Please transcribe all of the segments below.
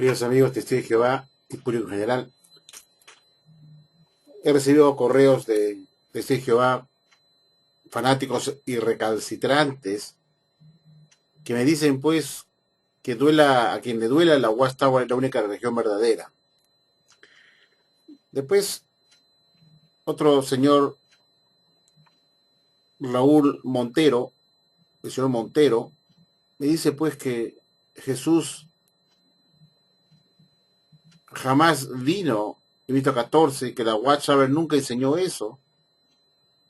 Queridos amigos, testigos de Jehová y público en general, he recibido correos de testigos de Jehová, fanáticos y recalcitrantes, que me dicen pues que duela a quien le duela, la Watchtower es la única religión verdadera. Después, otro señor, Raúl Montero, el señor Montero, me dice pues que Jesús jamás vino en 1914, que la Watchtower nunca enseñó eso,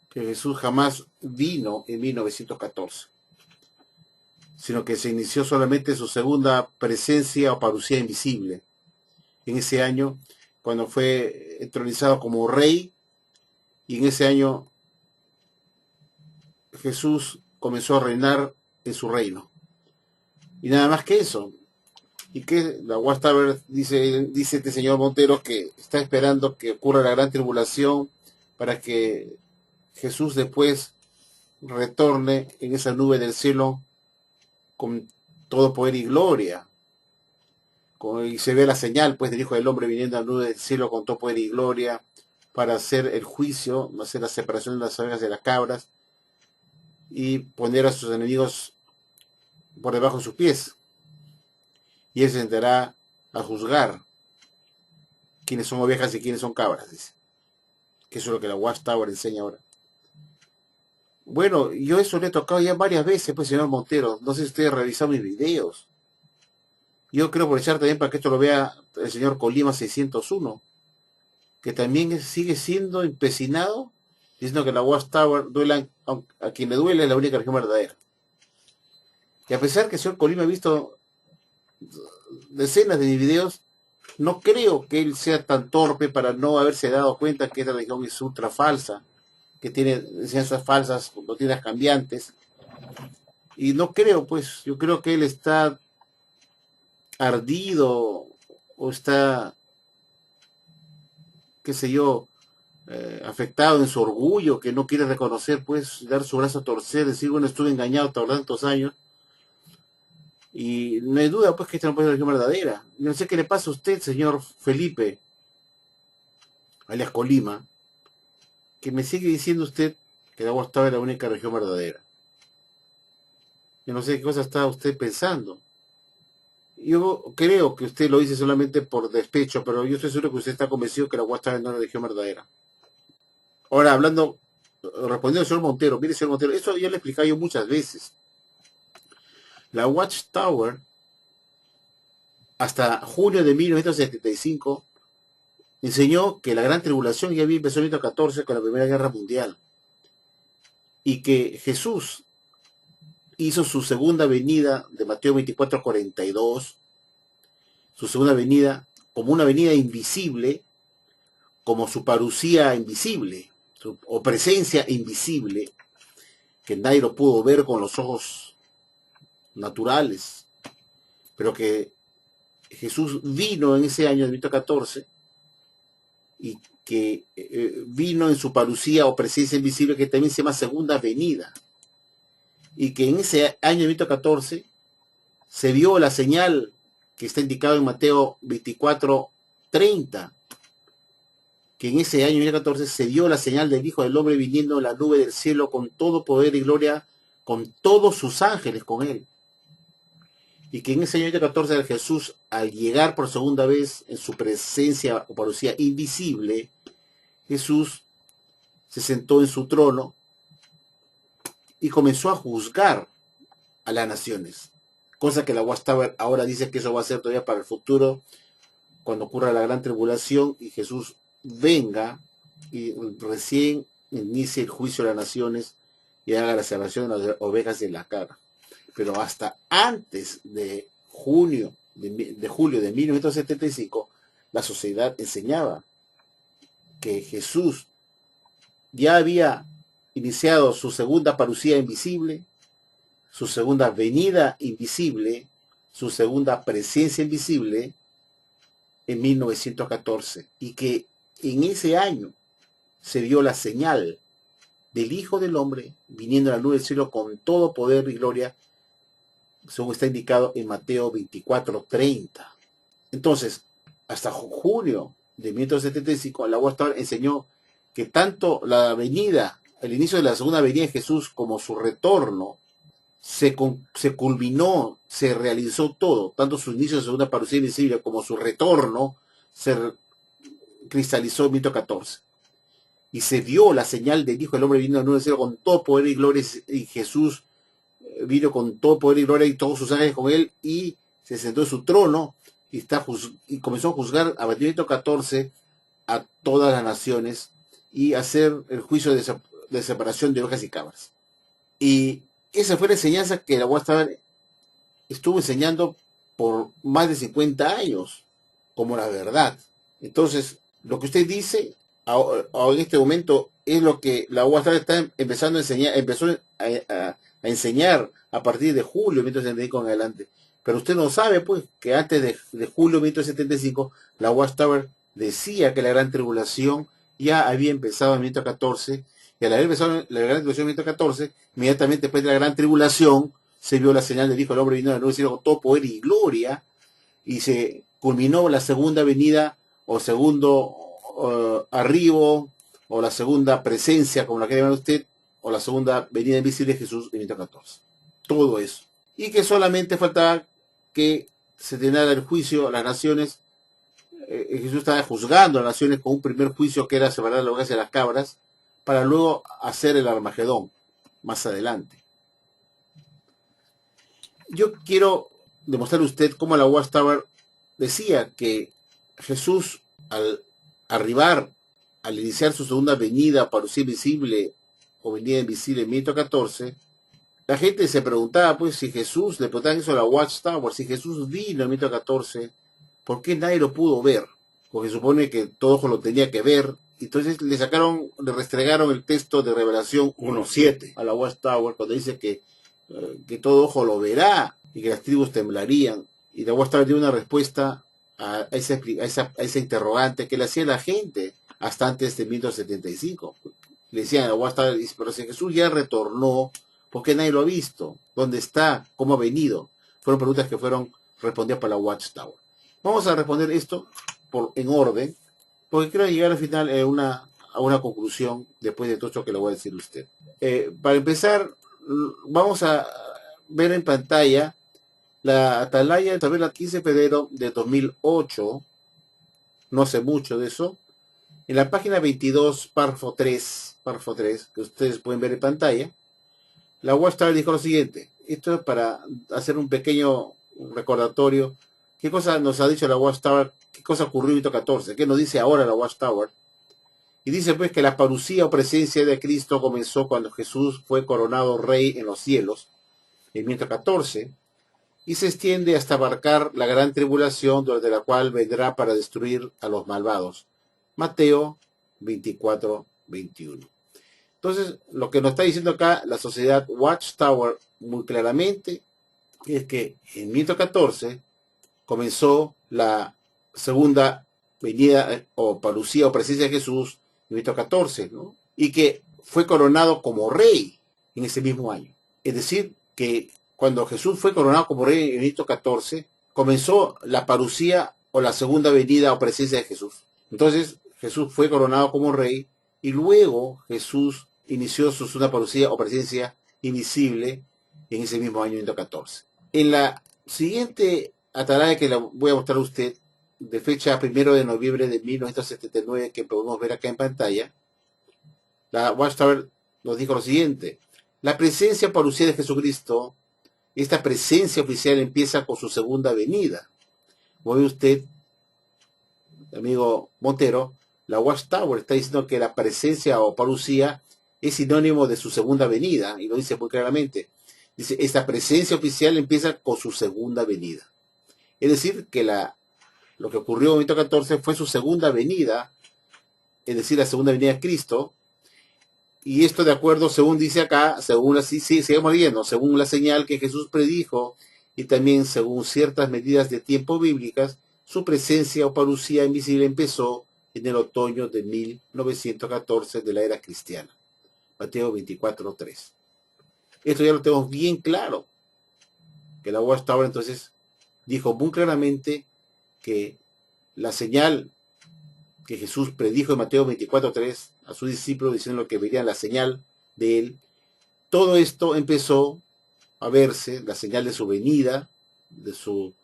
que Jesús jamás vino en 1914, sino que se inició solamente su segunda presencia o parucía invisible, en ese año cuando fue entronizado como rey, y en ese año Jesús comenzó a reinar en su reino. Y nada más que eso. Y que la Watchtower, dice este señor Montero, que está esperando que ocurra la gran tribulación para que Jesús después retorne en esa nube del cielo con todo poder y gloria. Y se ve la señal pues del Hijo del Hombre viniendo a la nube del cielo con todo poder y gloria para hacer el juicio, hacer la separación de las ovejas de las cabras y poner a sus enemigos por debajo de sus pies. Y él se sentará a juzgar quiénes son ovejas y quiénes son cabras, dice. Que eso es lo que la Watchtower enseña ahora. Bueno, yo eso le he tocado ya varias veces, pues, señor Montero. No sé si usted ha revisado mis videos. Yo quiero aprovechar también para que esto lo vea el señor Colima 601, que también sigue siendo empecinado, diciendo que la Watchtower duela a quien le duele, es la única religión verdadera. Y a pesar que el señor Colima ha visto decenas de mis videos, no creo que él sea tan torpe para no haberse dado cuenta que esta religión es ultra falsa, que tiene enseñanzas falsas, doctrinas cambiantes. Y no creo, pues, yo creo que él está ardido o está, qué sé yo, afectado en su orgullo, que no quiere reconocer, pues, dar su brazo a torcer, decir, bueno, estuve engañado por tantos años. Y no hay duda, pues, que esta no puede ser la religión verdadera. No sé qué le pasa a usted, señor Felipe, alias Colima, que me sigue diciendo usted que la Watchtower es la única religión verdadera. Yo no sé qué cosa está usted pensando. Yo creo que usted lo dice solamente por despecho, pero yo estoy seguro que usted está convencido que la Watchtower no es una religión verdadera. Ahora, respondiendo al señor Montero, mire, señor Montero, eso ya le he explicado yo muchas veces. La Watchtower, hasta junio de 1975, enseñó que la gran tribulación ya había empezado en 1914 con la Primera Guerra Mundial, y que Jesús hizo su segunda venida de Mateo 24:42, su segunda venida como una venida invisible, como su parucía invisible, o presencia invisible, que nadie lo pudo ver con los ojos naturales, pero que Jesús vino en ese año de 1914 y que vino en su parucía o presencia invisible, que también se llama segunda venida, y que en ese año de 1914 se vio la señal que está indicado en Mateo 24:30, que en ese año 1914 se vio la señal del Hijo del Hombre viniendo en la nube del cielo con todo poder y gloria, con todos sus ángeles con él. Y que en ese año 1914 Jesús, al llegar por segunda vez en su presencia o parucía invisible, Jesús se sentó en su trono y comenzó a juzgar a las naciones. Cosa que la Watchtower ahora dice que eso va a ser todavía para el futuro, cuando ocurra la gran tribulación y Jesús venga y recién inicie el juicio de las naciones y haga la salvación de las ovejas de la cara. Pero hasta antes de julio de 1975, la sociedad enseñaba que Jesús ya había iniciado su segunda parucía invisible, su segunda venida invisible, su segunda presencia invisible en 1914, y que en ese año se vio la señal del Hijo del Hombre viniendo a la nube del cielo con todo poder y gloria, según está indicado en Mateo 24:30. Entonces, hasta junio de 1975, la Watchtower enseñó que tanto la venida, el inicio de la segunda venida de Jesús como su retorno, se culminó, se realizó todo, tanto su inicio de segunda parucía invisible como su retorno, se cristalizó en 1914. Y se vio la señal del Hijo del Hombre vino en un cielo con todo poder y gloria, y Jesús vino con todo poder y gloria y todos sus ángeles con él, y se sentó en su trono y comenzó a juzgar a partir de 1914 a todas las naciones y hacer el juicio de separación de ovejas y cabras. Y esa fue la enseñanza que la Watchtower estuvo enseñando por más de 50 años como la verdad. Entonces, lo que usted dice en este momento es lo que la Watchtower está empezando a enseñar, empezó a enseñar a partir de julio de 1975 en adelante. Pero usted no sabe, pues, que antes de julio de 1975, la Watchtower decía que la gran tribulación ya había empezado en 1914, y al haber empezado la gran tribulación en 1914, inmediatamente después de la gran tribulación, se vio la señal del Hijo del Hombre vino de nuevo cielo con todo poder y gloria, y se culminó la segunda venida, o segundo arribo, o la segunda presencia, como la quiere llamar usted, o la segunda venida invisible de Jesús en 1914. Todo eso. Y que solamente faltaba que se terminara el juicio a las naciones. Jesús estaba juzgando a las naciones con un primer juicio que era separar las ovejas de las cabras, para luego hacer el Armagedón más adelante. Yo quiero demostrarle a usted cómo la Watchtower decía que Jesús, al arribar, al iniciar su segunda venida, parucía invisible o venida invisible en 1914, la gente se preguntaba, pues, si Jesús, le preguntaban eso a la Watchtower, si Jesús vino en 1914, ¿por qué nadie lo pudo ver? Porque supone que todo ojo lo tenía que ver. Entonces le restregaron el texto de Revelación 1.7 a la Watchtower, cuando dice que todo ojo lo verá y que las tribus temblarían. Y la Watchtower dio una respuesta a esa interrogante que le hacía la gente hasta antes de 1975. Le decían a la Watchtower, pero si Jesús ya retornó, ¿por qué nadie lo ha visto? ¿Dónde está? ¿Cómo ha venido? Fueron preguntas que fueron respondidas por la Watchtower. Vamos a responder esto en orden, porque quiero llegar al final a una conclusión después de todo esto que le voy a decir a usted. Para empezar, vamos a ver en pantalla la atalaya de también el 15 de febrero de 2008, no sé mucho de eso. En la página 22, párrafo 3, que ustedes pueden ver en pantalla, la Watchtower dijo lo siguiente. Esto es para hacer un pequeño recordatorio. ¿Qué cosa nos ha dicho la Watchtower? ¿Qué cosa ocurrió en 1914? ¿Qué nos dice ahora la Watchtower? Y dice pues que la parucía o presencia de Cristo comenzó cuando Jesús fue coronado rey en los cielos, en 1914, y se extiende hasta abarcar la gran tribulación, durante la cual vendrá para destruir a los malvados. Mateo 24:21. Entonces, lo que nos está diciendo acá la sociedad Watchtower muy claramente es que en 1914 comenzó la segunda venida o parucía o presencia de Jesús en 1914, ¿no? Y que fue coronado como rey en ese mismo año. Es decir, que cuando Jesús fue coronado como rey en 1914, comenzó la parucía o la segunda venida o presencia de Jesús. Entonces, Jesús fue coronado como rey y luego Jesús inició su segunda parucía o presencia invisible en ese mismo año 1914. En la siguiente atalaya que le voy a mostrar a usted, de fecha 1 de noviembre de 1979, que podemos ver acá en pantalla, la Watchtower nos dijo lo siguiente: la presencia parucía de Jesucristo, esta presencia oficial empieza con su segunda venida. Como ve usted, amigo Montero, la Watchtower está diciendo que la presencia o parucía es sinónimo de su segunda venida, y lo dice muy claramente. Dice, esta presencia oficial empieza con su segunda venida. Es decir, que lo que ocurrió en 1914 fue su segunda venida, es decir, la segunda venida de Cristo, y esto de acuerdo, según dice acá, sigamos leyendo, según la señal que Jesús predijo, y también según ciertas medidas de tiempo bíblicas, su presencia o parucía invisible empezó en el otoño de 1914 de la era cristiana. Mateo 24:3. Esto ya lo tenemos bien claro, que la Watchtower entonces dijo muy claramente que la señal que Jesús predijo en Mateo 24:3 a sus discípulos, diciendo que verían la señal de él, todo esto empezó a verse, la señal de su venida, de su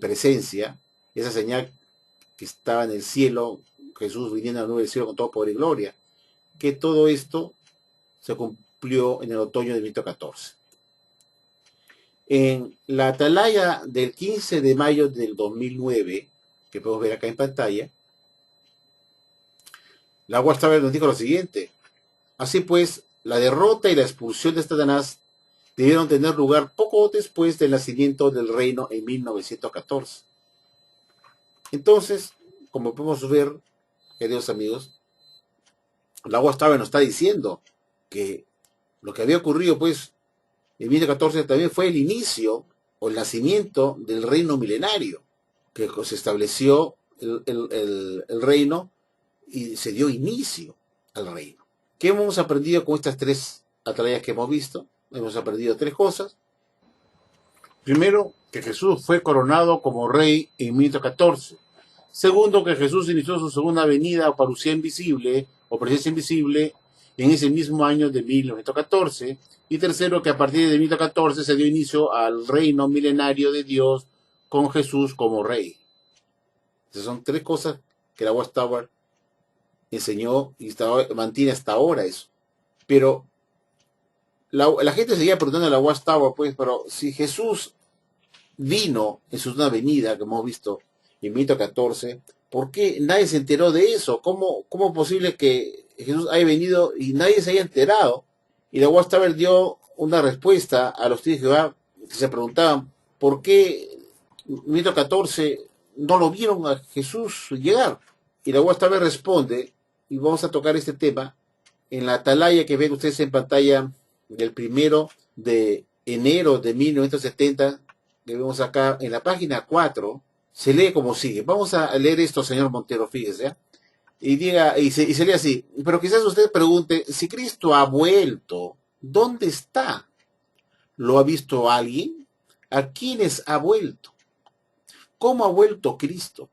presencia, esa señal que estaba en el cielo, Jesús viniendo a la nube del cielo con todo poder y gloria, que todo esto se cumplió en el otoño de 1914. En la atalaya del 15 de mayo del 2009, que podemos ver acá en pantalla, la Watchtower nos dijo lo siguiente: así pues, la derrota y la expulsión de Satanás debieron tener lugar poco después del nacimiento del reino en 1914. Entonces, como podemos ver, queridos amigos, la Watchtower nos está diciendo que lo que había ocurrido, pues, en 1914 también fue el inicio o el nacimiento del reino milenario, que se estableció el reino y se dio inicio al reino. ¿Qué hemos aprendido con estas tres atalayas que hemos visto? Hemos aprendido tres cosas. Primero, que Jesús fue coronado como rey en 1914. Segundo, que Jesús inició su segunda venida o parucía invisible o presencia invisible en ese mismo año de 1914. Y tercero, que a partir de 1914 se dio inicio al reino milenario de Dios con Jesús como rey. Esas son tres cosas que la Watchtower enseñó y mantiene hasta ahora eso. Pero la gente seguía preguntando a la Watchtower, pues, pero si Jesús vino en su segunda venida, que hemos visto en 1914, ¿por qué nadie se enteró de eso? ¿Cómo es posible que Jesús haya venido y nadie se haya enterado? Y la Watchtower dio una respuesta a los testigos de Jehová que se preguntaban por qué en 1914 no lo vieron a Jesús llegar. Y la Watchtower responde, y vamos a tocar este tema, en la atalaya que ven ustedes en pantalla del 1 de enero de 1970, que vemos acá en la página 4, se lee como sigue. Vamos a leer esto, señor Montero, fíjese, ¿eh? Y se lee así: pero quizás usted pregunte, si Cristo ha vuelto, ¿dónde está? ¿Lo ha visto alguien? ¿A quiénes ha vuelto? ¿Cómo ha vuelto Cristo?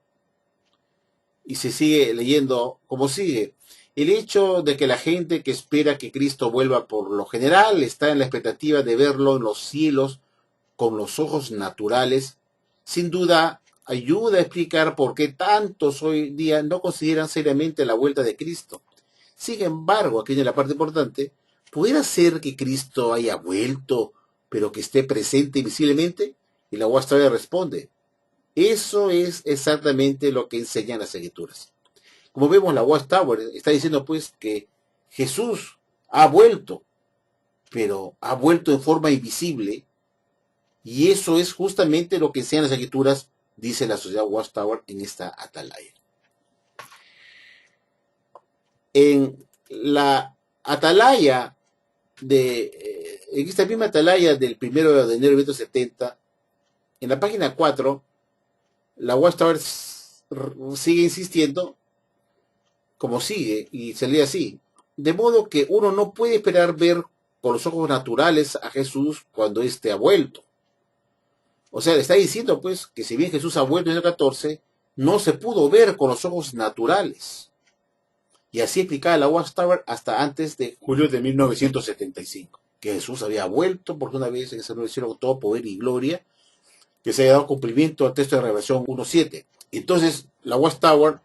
Y se sigue leyendo como sigue: el hecho de que la gente que espera que Cristo vuelva por lo general está en la expectativa de verlo en los cielos con los ojos naturales, sin duda ayuda a explicar por qué tantos hoy día no consideran seriamente la vuelta de Cristo. Sin embargo, aquí viene la parte importante: ¿pudiera ser que Cristo haya vuelto, pero que esté presente visiblemente? Y la Watchtower responde: eso es exactamente lo que enseñan las Escrituras. Como vemos, la Watchtower está diciendo pues que Jesús ha vuelto, pero ha vuelto en forma invisible, y eso es justamente lo que enseñan las Escrituras, dice la sociedad Watchtower en esta atalaya. En la atalaya en esta misma atalaya del 1 de enero de 1970, en la página 4, la Watchtower sigue insistiendo como sigue, y se lee así: de modo que uno no puede esperar ver con los ojos naturales a Jesús cuando éste ha vuelto. O sea, le está diciendo pues que si bien Jesús ha vuelto en el 14, no se pudo ver con los ojos naturales. Y así explicaba la Watchtower hasta antes de julio de 1975, que Jesús había vuelto por una vez en ese nuevo cielo con todo poder y gloria, que se había dado cumplimiento al texto de Revelación 1:7. Entonces, la Watchtower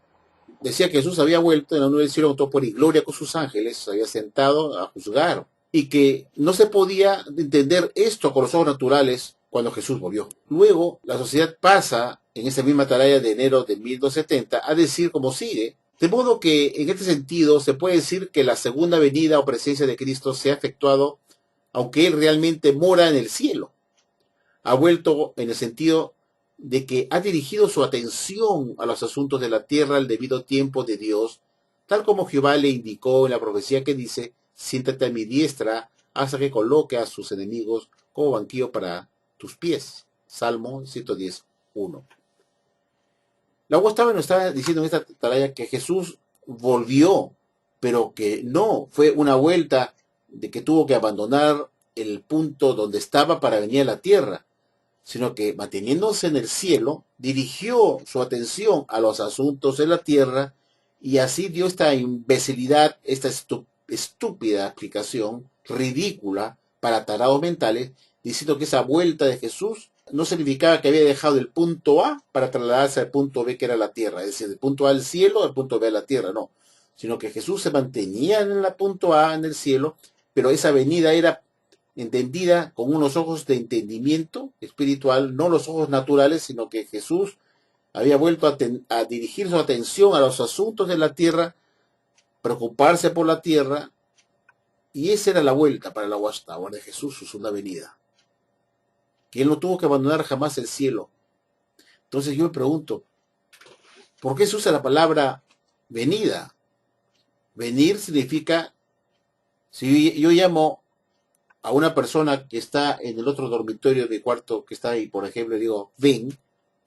decía que Jesús había vuelto en la nube del cielo con todo poder y gloria con sus ángeles, se había sentado a juzgar, y que no se podía entender esto con los ojos naturales cuando Jesús volvió. Luego, la sociedad pasa, en esa misma atalaya de enero de 1970, a decir como sigue: de modo que, en este sentido, se puede decir que la segunda venida o presencia de Cristo se ha efectuado, aunque Él realmente mora en el cielo. Ha vuelto en el sentido de que ha dirigido su atención a los asuntos de la tierra al debido tiempo de Dios, tal como Jehová le indicó en la profecía que dice: siéntate a mi diestra hasta que coloque a sus enemigos como banquillo para tus pies. Salmo 110:1. La Watchtower nos está diciendo en esta atalaya que Jesús volvió, pero que no fue una vuelta de que tuvo que abandonar el punto donde estaba para venir a la tierra, sino que manteniéndose en el cielo, dirigió su atención a los asuntos de la tierra y así dio esta imbecilidad, esta estúpida explicación ridícula para tarados mentales, diciendo que esa vuelta de Jesús no significaba que había dejado el punto A para trasladarse al punto B, que era la tierra, es decir, del punto A al cielo, al punto B a la tierra, no, sino que Jesús se mantenía en el punto A, en el cielo, pero esa venida era entendida con unos ojos de entendimiento espiritual, no los ojos naturales, sino que Jesús había vuelto a dirigir su atención a los asuntos de la tierra, preocuparse por la tierra, y esa era la vuelta para la Watchtower de Jesús, su segunda venida. Que él no tuvo que abandonar jamás el cielo. Entonces yo me pregunto, ¿por qué se usa la palabra venida? Venir significa, si yo llamo a una persona que está en el otro dormitorio de mi cuarto, que está ahí, por ejemplo, le digo, ven,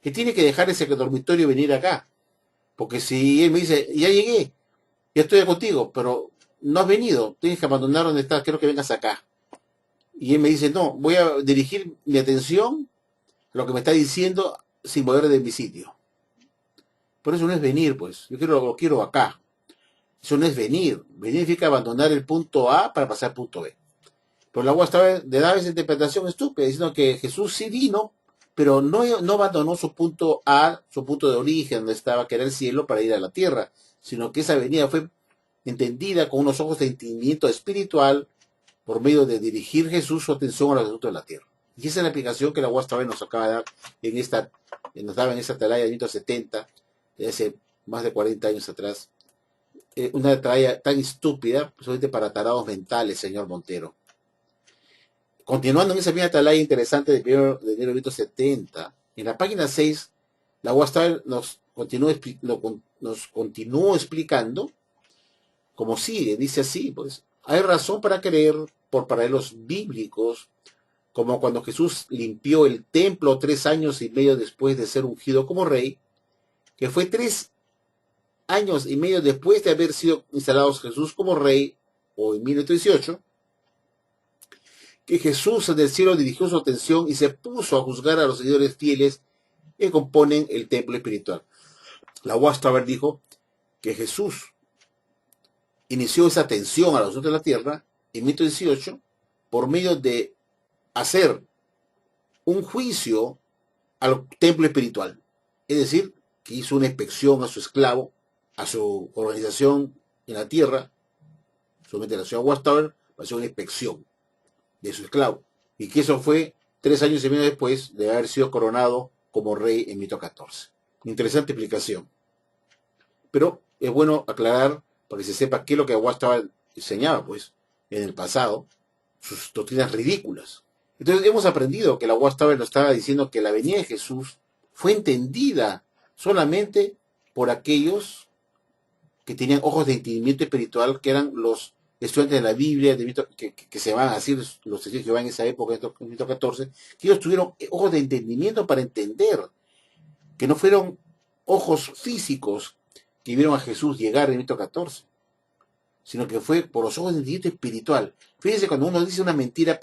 que tiene que dejar ese dormitorio y venir acá. Porque si él me dice, ya llegué, ya estoy contigo, pero no has venido, tienes que abandonar donde estás, quiero que vengas acá. Y él me dice, no, voy a dirigir mi atención a lo que me está diciendo sin mover de mi sitio. Por eso no es venir, pues, yo lo quiero acá. Eso no es venir. Venir significa abandonar el punto A para pasar al punto B. Pero la UAS le daba esa interpretación estúpida, diciendo que Jesús sí vino, pero no abandonó su punto A, su punto de origen, donde estaba, que era el cielo, para ir a la tierra, sino que esa venida fue entendida con unos ojos de entendimiento espiritual por medio de dirigir Jesús su atención a los asuntos de la tierra. Y esa es la explicación que la UAS nos acaba de dar nos daba en esta atalaya de 1970, de hace más de 40 años atrás. Una atalaya tan estúpida, solamente para tarados mentales, señor Montero. Continuando en esa misma atalaya interesante de 1 de enero de 1970, en la página 6, la UASTAL nos continuó explicando, como sigue, dice así, pues, hay razón para creer, por paralelos bíblicos, como cuando Jesús limpió el templo 3 años y medio después de ser ungido como rey, que fue 3 años y medio después de haber sido instalados Jesús como rey, o en 1918, que Jesús en el cielo dirigió su atención y se puso a juzgar a los seguidores fieles que componen el templo espiritual. La Watchtower dijo que Jesús inició esa atención a los asuntos de la tierra en 1918 por medio de hacer un juicio al templo espiritual. Es decir, que hizo una inspección a su esclavo, a su organización en la tierra, solamente la ciudad de Watchtower, hacer una inspección de su esclavo, y que eso fue 3 años y medio después de haber sido coronado como rey en 1914. Interesante explicación. Pero es bueno aclarar para que se sepa qué es lo que Watchtower enseñaba, pues, en el pasado, sus doctrinas ridículas. Entonces hemos aprendido que la Watchtower nos estaba diciendo que la venida de Jesús fue entendida solamente por aquellos que tenían ojos de entendimiento espiritual, que eran los estudiantes de la Biblia, que se van a decir los testigos que van en esa época, en 1914, que ellos tuvieron ojos de entendimiento para entender, que no fueron ojos físicos que vieron a Jesús llegar en 1914, sino que fue por los ojos de entendimiento espiritual. Fíjense, cuando uno dice una mentira,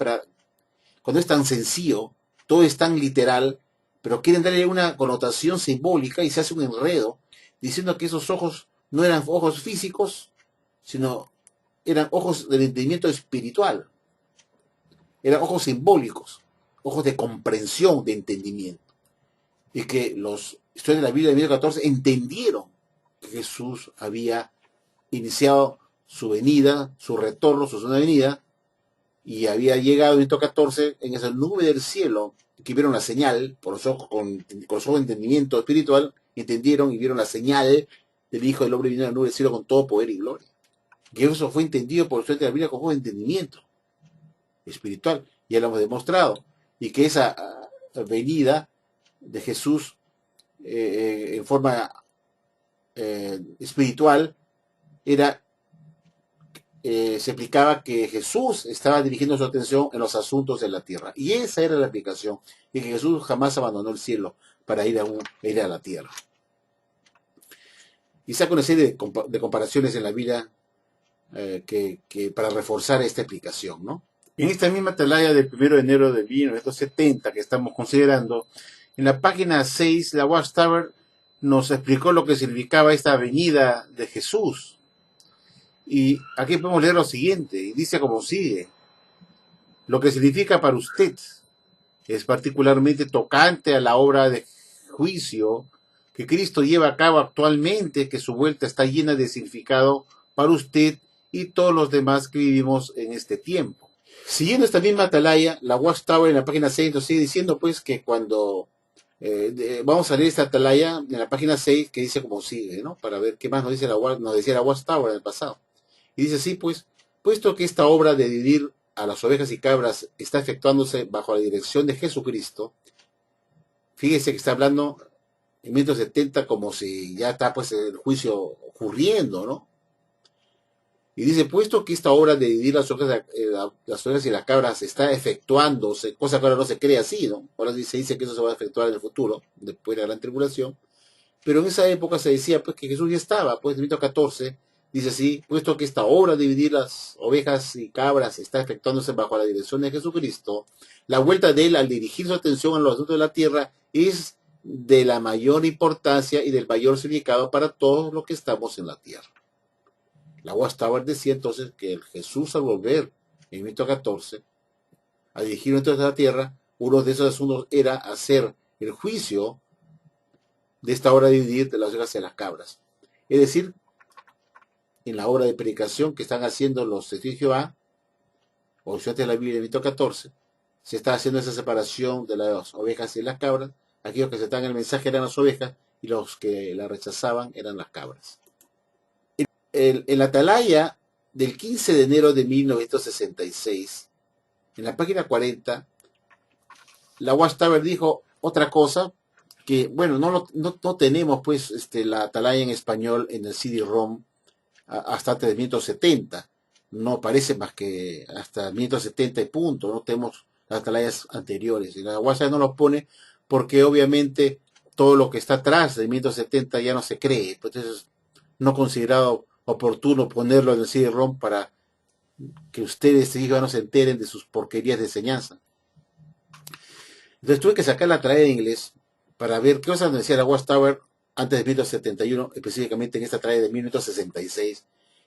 cuando es tan sencillo, todo es tan literal, pero quieren darle una connotación simbólica y se hace un enredo, diciendo que esos ojos no eran ojos físicos, sino eran ojos del entendimiento espiritual. Eran ojos simbólicos, ojos de comprensión, de entendimiento. Y que los estudiantes de la Biblia de 1914 entendieron que Jesús había iniciado su venida, su retorno, su segunda venida, y había llegado en 1914 en esa nube del cielo, que vieron la señal, con los ojos de entendimiento espiritual, entendieron y vieron la señal del Hijo del Hombre vino en la nube del cielo con todo poder y gloria. Que eso fue entendido por los estudiantes de la Biblia con ojos de entendimiento espiritual. Ya lo hemos demostrado. Y que esa venida de Jesús en forma espiritual se explicaba que Jesús estaba dirigiendo su atención en los asuntos de la tierra. Y esa era la explicación. Y que Jesús jamás abandonó el cielo para ir a la tierra. Y saca una serie de comparaciones en la vida que para reforzar esta explicación, ¿no? En esta misma atalaya del 1 de enero de 1970 que estamos considerando, en la página 6, la Watchtower nos explicó lo que significaba esta venida de Jesús. Y aquí podemos leer lo siguiente, y dice como sigue: lo que significa para usted es particularmente tocante a la obra de juicio que Cristo lleva a cabo actualmente, que su vuelta está llena de significado para usted y todos los demás que vivimos en este tiempo. Siguiendo esta misma atalaya, la Watchtower en la página 6 nos sigue diciendo pues que cuando vamos a leer esta atalaya en la página 6 que dice como sigue, ¿no? Para ver qué más nos decía la Watchtower en el pasado. Y dice así pues: puesto que esta obra de dividir a las ovejas y cabras está efectuándose bajo la dirección de Jesucristo, fíjese que está hablando en 1970 como si ya está pues el juicio ocurriendo, ¿no? Y dice, puesto que esta obra de dividir las ovejas y las cabras está efectuándose, cosa que ahora no se cree así, ¿no? Ahora se dice que eso se va a efectuar en el futuro, después de la gran tribulación. Pero en esa época se decía pues que Jesús ya estaba, pues en 14 dice así: puesto que esta obra de dividir las ovejas y cabras está efectuándose bajo la dirección de Jesucristo, la vuelta de él al dirigir su atención a los asuntos de la tierra es de la mayor importancia y del mayor significado para todos los que estamos en la tierra. La Watchtower decía entonces que el Jesús, al volver en 14 a dirigir entonces a la tierra, uno de esos asuntos era hacer el juicio de esta obra de dividir de las ovejas y las cabras. Es decir, en la obra de predicación que están haciendo los testigos de Jehová, o estudiantes de la Biblia en 14, se está haciendo esa separación de las ovejas y las cabras. Aquellos que aceptaban el mensaje eran las ovejas y los que la rechazaban eran las cabras. En la atalaya del 15 de enero de 1966, en la página 40, la Watchtower dijo otra cosa que, bueno, no tenemos pues la atalaya en español en el CD-ROM hasta antes de 1970. No parece más que hasta 1970 y punto. No tenemos las atalayas anteriores. Y la Watchtower no los pone porque obviamente todo lo que está atrás de 1970 ya no se cree. Entonces no considerado oportuno ponerlo en el CD-ROM para que ustedes no se enteren de sus porquerías de enseñanza. Entonces tuve que sacar la atalaya en inglés para ver qué cosas decía la Watchtower antes de 1971, específicamente en esta atalaya de 1966.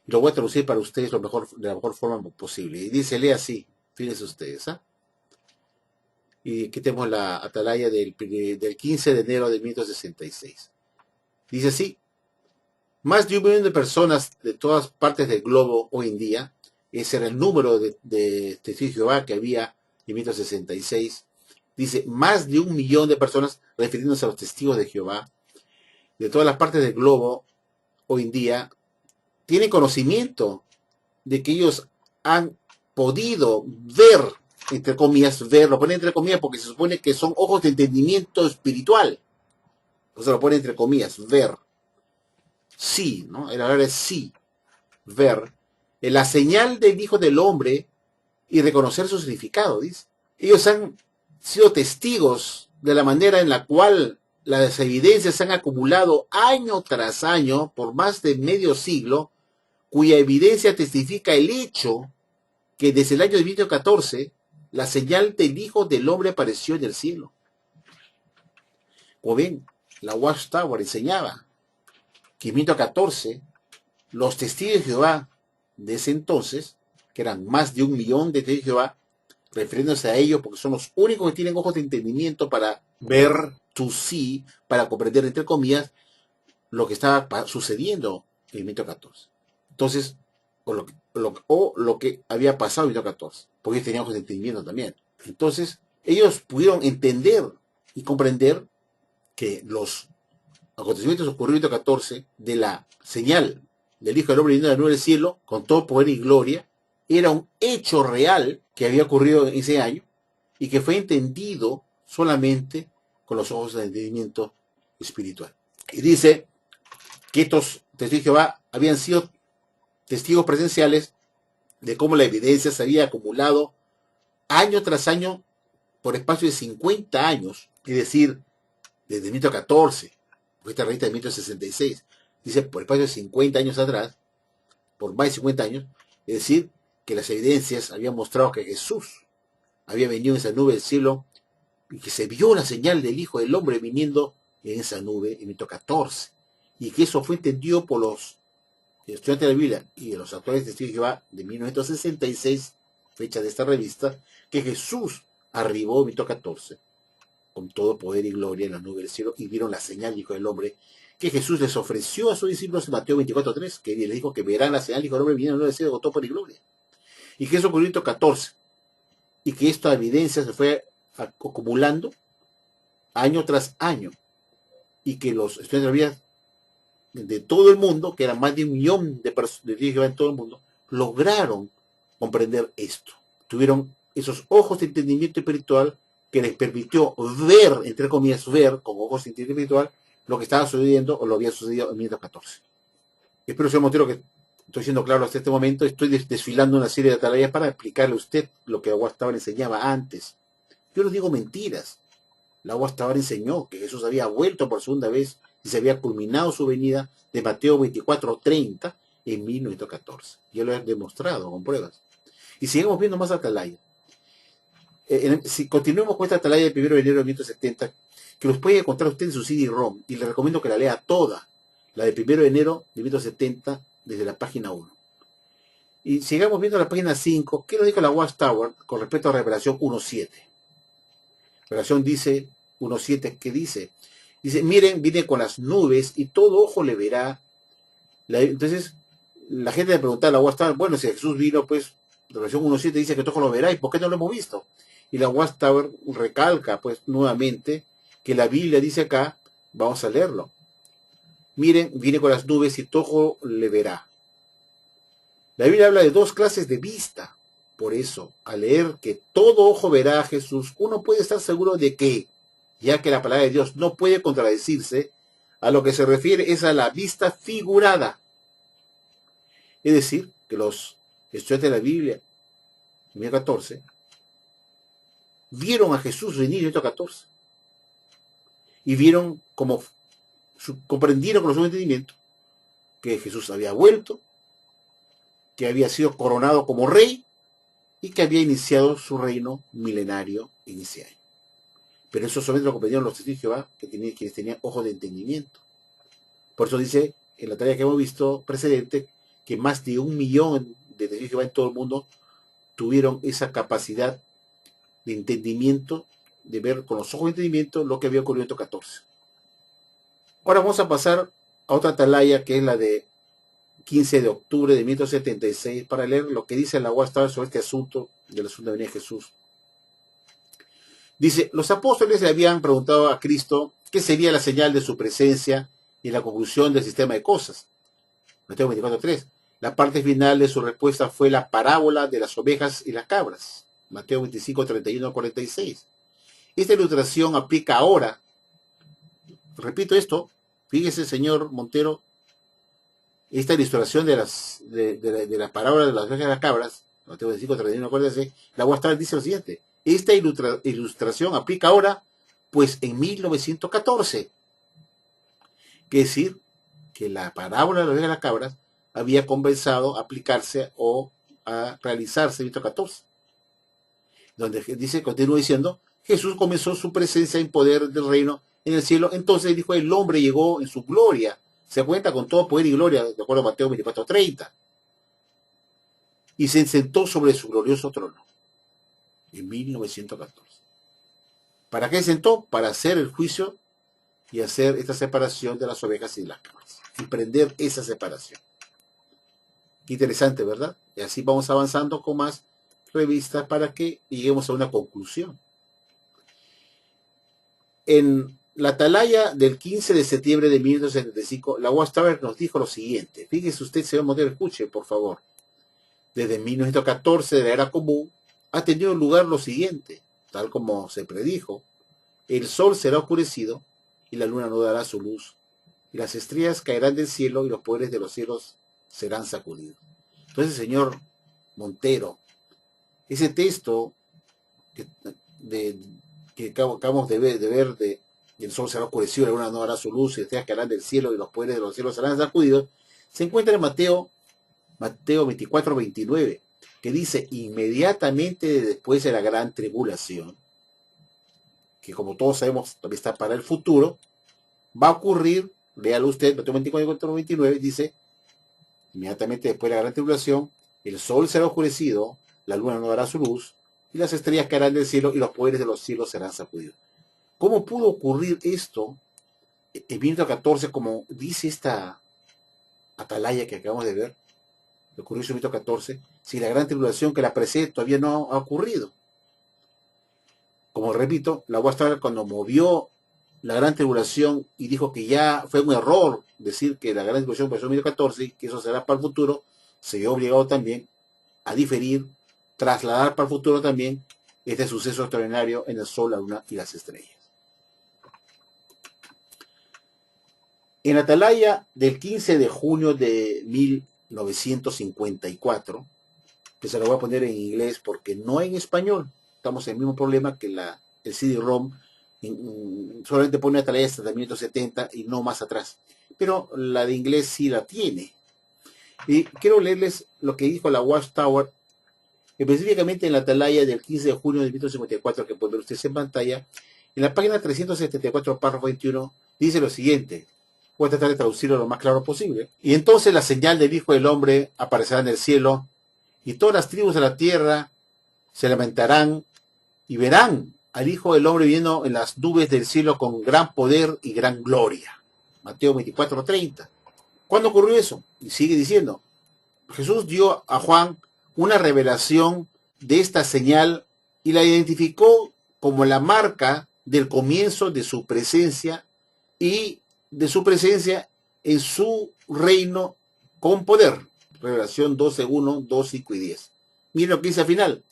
Y lo voy a traducir para ustedes de la mejor forma posible. Y dice, lee así, fíjense ustedes, ¿ah? Y aquí tenemos la atalaya del 15 de enero de 1966. Dice así: más de 1 millón de personas de todas partes del globo hoy en día, ese era el número de testigos de Jehová que había en 1966, dice más de 1 millón de personas, refiriéndose a los testigos de Jehová, de todas las partes del globo hoy en día, tienen conocimiento de que ellos han podido ver, entre comillas, ver, lo ponen entre comillas porque se supone que son ojos de entendimiento espiritual, o sea, lo ponen entre comillas, ver. Sí, ¿no? El hablar es sí, ver, en la señal del Hijo del Hombre y reconocer su significado, dice. Ellos han sido testigos de la manera en la cual las evidencias se han acumulado año tras año por más de medio siglo, cuya evidencia testifica el hecho que desde el año de 1914 la señal del Hijo del Hombre apareció en el cielo. Como ven, la Watchtower enseñaba que en 1914 los testigos de Jehová de ese entonces, que eran más de 1 millón de testigos de Jehová, refiriéndose a ellos porque son los únicos que tienen ojos de entendimiento para ver, to see, para comprender, entre comillas, lo que estaba sucediendo en 1914. Entonces, lo que había pasado en 1914, porque ellos tenían ojos de entendimiento también. Entonces, ellos pudieron entender y comprender que los acontecimientos ocurridos en 1914 de la señal del Hijo del Hombre viniendo de la nube del cielo con todo poder y gloria era un hecho real que había ocurrido en ese año y que fue entendido solamente con los ojos del entendimiento espiritual. Y dice que estos testigos de Jehová habían sido testigos presenciales de cómo la evidencia se había acumulado año tras año por espacio de 50 años, es decir, desde 1914, esta revista de 1966, dice por espacio de 50 años atrás, por más de 50 años, es decir, que las evidencias habían mostrado que Jesús había venido en esa nube del cielo y que se vio la señal del Hijo del Hombre viniendo en esa nube en Mateo 14. Y que eso fue entendido por los estudiantes de la Biblia y de los actuales testigos de Jehová de 1966, fecha de esta revista, que Jesús arribó en Mateo 14 con todo poder y gloria en la nube del cielo y vieron la señal del Hijo del Hombre que Jesús les ofreció a sus discípulos en Mateo 24:3, que les dijo que verán la señal del Hijo del Hombre viniendo en la nube del cielo con todo poder y gloria. Y que eso ocurrió en Mateo 14. Y que esta evidencia se fue acumulando año tras año. Y que los estudiantes de la Biblia de todo el mundo, que eran más de 1.000.000 de personas en todo el mundo, lograron comprender esto. Tuvieron esos ojos de entendimiento espiritual que les permitió ver, entre comillas, ver con ojos de entendimiento espiritual lo que estaba sucediendo o lo había sucedido en 1914. Espero, señor Montero, que estoy siendo claro hasta este momento. Estoy desfilando una serie de atalayas para explicarle a usted lo que la Watchtower enseñaba antes. Yo no digo mentiras. La Watchtower enseñó que Jesús había vuelto por segunda vez y se había culminado su venida de Mateo 24:30 en 1914. Yo lo he demostrado con pruebas. Y seguimos viendo más atalaya. Si continuemos con esta atalaya del 1 de enero de 1970, que los puede encontrar usted en su CD-ROM, y le recomiendo que la lea toda, la del 1 de enero de 1970, desde la página 1. Y sigamos viendo la página 5, ¿qué nos dijo la Watchtower con respecto a Revelación 1.7? Revelación dice, 1.7, ¿qué dice? Dice, miren, viene con las nubes y todo ojo le verá. Entonces, la gente le preguntaba a la Watchtower, bueno, si Jesús vino, pues, Revelación 1.7 dice que todo ojo lo verá, ¿y por qué no lo hemos visto? Y la Watchtower recalca, pues, nuevamente, que la Biblia dice acá, vamos a leerlo. Miren, viene con las nubes y todo ojo le verá. La Biblia habla de dos clases de vista. Por eso, al leer que todo ojo verá a Jesús, uno puede estar seguro de que, ya que la palabra de Dios no puede contradecirse, a lo que se refiere es a la vista figurada. Es decir, que los estudiantes de la Biblia, en 2014, vieron a Jesús venir en 2014. Y vieron como, comprendieron con su entendimiento, que Jesús había vuelto, que había sido coronado como rey, y que había iniciado su reino milenario en ese año. Pero eso solamente lo comprendieron los testigos de Jehová, quienes tenían ojos de entendimiento. Por eso dice, en la tarea que hemos visto precedente, que más de 1.000.000 de testigos de Jehová en todo el mundo tuvieron esa capacidad de entendimiento, de ver con los ojos de entendimiento lo que había ocurrido en 14. Ahora vamos a pasar a otra atalaya, que es la de 15 de octubre de 1976, para leer lo que dice la Watchtower sobre este asunto de la segunda venida de Jesús. Dice, los apóstoles le habían preguntado a Cristo qué sería la señal de su presencia y la conclusión del sistema de cosas. Mateo 24:3. La parte final de su respuesta fue la parábola de las ovejas y las cabras. Mateo 25:31-46. Esta ilustración aplica ahora. Repito esto, fíjese, señor Montero, esta ilustración de la parábola de las ovejas y las cabras, Mateo 25:31-46, la Watchtower dice lo siguiente. Esta ilustración aplica ahora, pues en 1914. Quiere decir que la parábola de las ovejas y las cabras había comenzado a aplicarse o a realizarse en 1914. Donde dice, continúa diciendo, Jesús comenzó su presencia en poder del reino en el cielo. Entonces el Hijo del Hombre llegó en su gloria. Se cuenta con todo poder y gloria, de acuerdo a Mateo 24:30. Y se sentó sobre su glorioso trono. En 1914. ¿Para qué se sentó? Para hacer el juicio y hacer esta separación de las ovejas y las cabras. Emprender esa separación. Qué interesante, ¿verdad? Y así vamos avanzando con más revistas para que lleguemos a una conclusión. En la atalaya del 15 de septiembre de 1975, la Watchtower nos dijo lo siguiente. Fíjese usted, señor Montero, escuche, por favor. Desde 1914, de la era común, ha tenido lugar lo siguiente, tal como se predijo. El sol será oscurecido y la luna no dará su luz, y las estrellas caerán del cielo y los poderes de los cielos serán sacudidos. Entonces, señor Montero, ese texto que acabamos de ver de el sol será oscurecido, la luna no dará su luz, y las estrellas caerán del cielo y los poderes de los cielos serán sacudidos, se encuentra en Mateo 24:29. que dice inmediatamente después de la gran tribulación, que como todos sabemos también está para el futuro, va a ocurrir, léalo usted, Mateo 24, 29, dice, inmediatamente después de la gran tribulación, el sol será oscurecido, la luna no dará su luz, y las estrellas caerán del cielo, y los poderes de los cielos serán sacudidos. ¿Cómo pudo ocurrir esto en minuto 14, como dice esta atalaya que acabamos de ver? Ocurrió en minuto 14, si la gran tribulación que la precede todavía no ha ocurrido. Como repito, la Watchtower cuando movió la gran tribulación y dijo que ya fue un error decir que la gran tribulación pasó en 2014 y que eso será para el futuro, se vio obligado también a diferir, trasladar para el futuro también este suceso extraordinario en el Sol, la Luna y las estrellas. En Atalaya del 15 de junio de 1954, que se lo voy a poner en inglés porque no en español, estamos en el mismo problema que el CD-ROM, solamente pone Atalaya hasta 1970 y no más atrás, pero la de inglés sí la tiene. Y quiero leerles lo que dijo la Watchtower, específicamente en la Atalaya del 15 de junio de 1954, que pueden ver ustedes en pantalla. En la página 374, párrafo 21, dice lo siguiente. Voy a tratar de traducirlo lo más claro posible. Y entonces la señal del Hijo del Hombre aparecerá en el cielo, y todas las tribus de la tierra se lamentarán y verán al Hijo del Hombre viniendo en las nubes del cielo con gran poder y gran gloria. Mateo 24:30. ¿Cuándo ocurrió eso? Y sigue diciendo, Jesús dio a Juan una revelación de esta señal y la identificó como la marca del comienzo de su presencia y de su presencia en su reino con poder. Revelación 12:1, 2, 5 y 10. Miren lo que dice al final.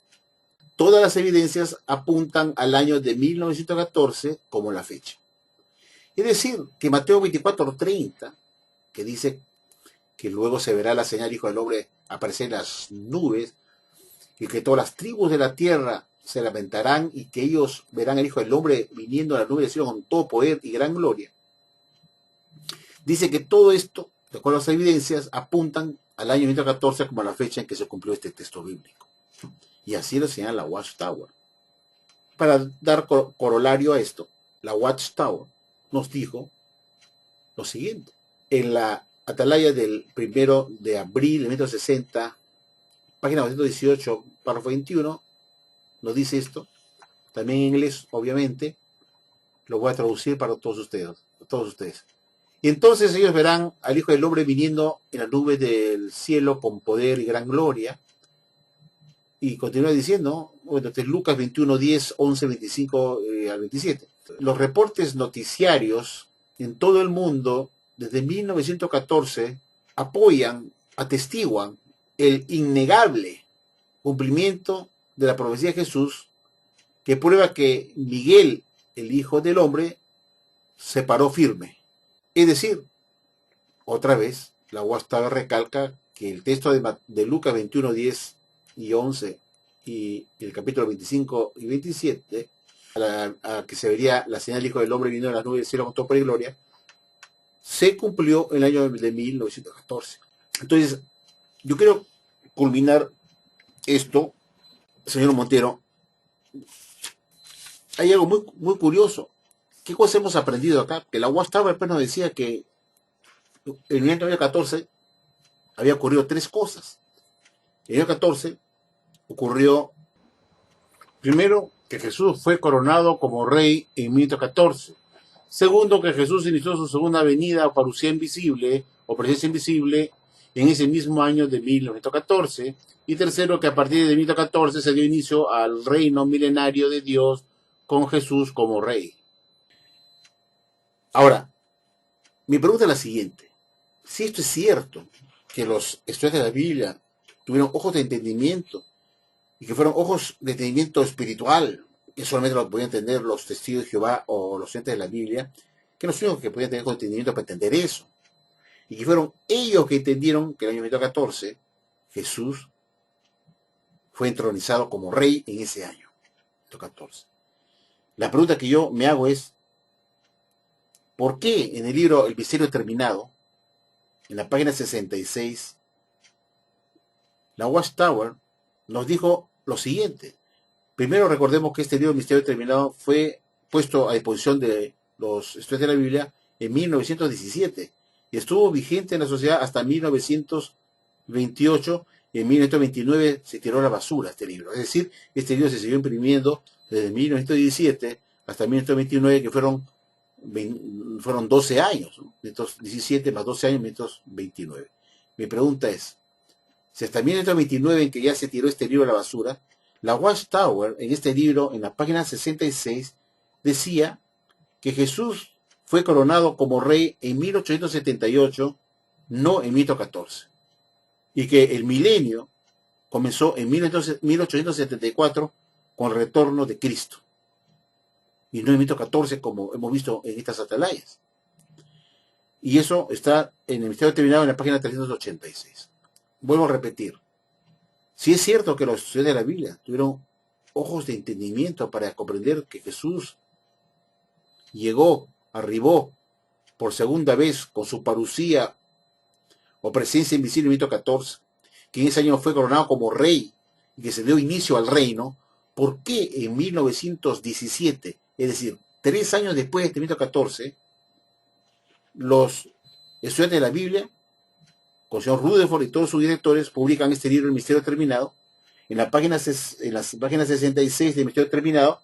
Todas las evidencias apuntan al año de 1914 como la fecha. Es decir, que Mateo 24:30, que dice que luego se verá la señal Hijo del Hombre aparecer en las nubes, y que todas las tribus de la tierra se lamentarán y que ellos verán al Hijo del Hombre viniendo a las nubes del cielo con todo poder y gran gloria. Dice que todo esto, de acuerdo a las evidencias, apuntan al año 1914 como la fecha en que se cumplió este texto bíblico. Y así lo señala la Watchtower. Para dar corolario a esto, la Watchtower nos dijo lo siguiente. En la Atalaya del 1 de abril de 1960, página 218, párrafo 21, nos dice esto, también en inglés, obviamente, lo voy a traducir para todos ustedes. Y entonces ellos verán al Hijo del Hombre viniendo en las nubes del cielo con poder y gran gloria. Y continúa diciendo, bueno, este es Lucas 21, 10, 11, 25 al 27. Los reportes noticiarios en todo el mundo desde 1914 apoyan, atestiguan el innegable cumplimiento de la profecía de Jesús, que prueba que Miguel, el Hijo del Hombre, se paró firme. Es decir, otra vez, la Watchtower recalca que el texto de Lucas 21, 10 y 11 y el capítulo 25 y 27, a que se vería la señal del Hijo del Hombre viniendo en las nubes del cielo con todo poder y gloria, se cumplió en el año de 1914. Entonces, yo quiero culminar esto, señor Montero. Hay algo muy, muy curioso. ¿Qué cosa hemos aprendido acá? Que la Watchtower nos decía que en el año 1914 había ocurrido tres cosas. En el año 14 ocurrió, primero, que Jesús fue coronado como rey en 1914. Segundo, que Jesús inició su segunda venida o parucía invisible o presencia invisible en ese mismo año de 1914. Y tercero, que a partir de 1914 se dio inicio al reino milenario de Dios con Jesús como rey. Ahora, mi pregunta es la siguiente. Si esto es cierto, que los estudiantes de la Biblia tuvieron ojos de entendimiento y que fueron ojos de entendimiento espiritual, que solamente lo podían entender los testigos de Jehová o los estudiantes de la Biblia, que no son los que podían tener entendimiento para entender eso, y que fueron ellos que entendieron que en el año 1914 Jesús fue entronizado como rey en ese año, 1914. La pregunta que yo me hago es, ¿por qué en el libro El Misterio Terminado, en la página 66, la Watchtower nos dijo lo siguiente. Primero recordemos que este libro Misterio Determinado fue puesto a disposición de los estudiantes de la Biblia en 1917 y estuvo vigente en la sociedad hasta 1928 y en 1929 se tiró a la basura este libro. Es decir, este libro se siguió imprimiendo desde 1917 hasta 1929, que fueron 12 años, ¿no? 17 más 12 años, 1929. Mi pregunta es, si hasta 1929 en que ya se tiró este libro a la basura, la Watchtower en este libro, en la página 66, decía que Jesús fue coronado como rey en 1878, no en 1814, y que el milenio comenzó en 1874 con el retorno de Cristo, y no en 1814 como hemos visto en estas atalayas. Y eso está en el Misterio Terminado en la página 386. Vuelvo a repetir, si es cierto que los estudiantes de la Biblia tuvieron ojos de entendimiento para comprender que Jesús arribó por segunda vez con su parucía o presencia invisible en 14, que en ese año fue coronado como rey y que se dio inicio al reino, ¿por qué en 1917, es decir, 3 años después de 14, los estudiantes de la Biblia, con el señor Rutherford y todos sus directores, publican este libro, El Misterio Terminado? En las páginas 66 del Misterio Terminado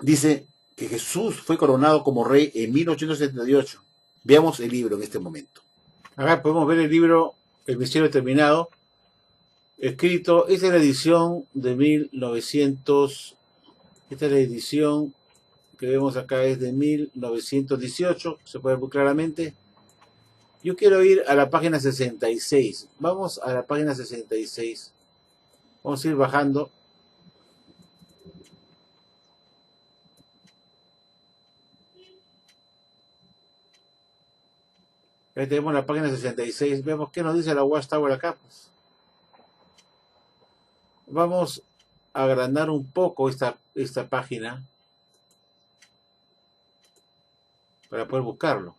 dice que Jesús fue coronado como rey en 1878. Veamos el libro en este momento. Acá podemos ver el libro El Misterio Terminado, escrito, esta es la edición de 1900, esta es la edición que vemos acá, es de 1918, se puede ver muy claramente. Yo quiero ir a la página 66, vamos a la página 66, vamos a ir bajando. Ahí tenemos la página 66, vemos qué nos dice la Watchtower acá, pues. Vamos a agrandar un poco esta página para poder buscarlo.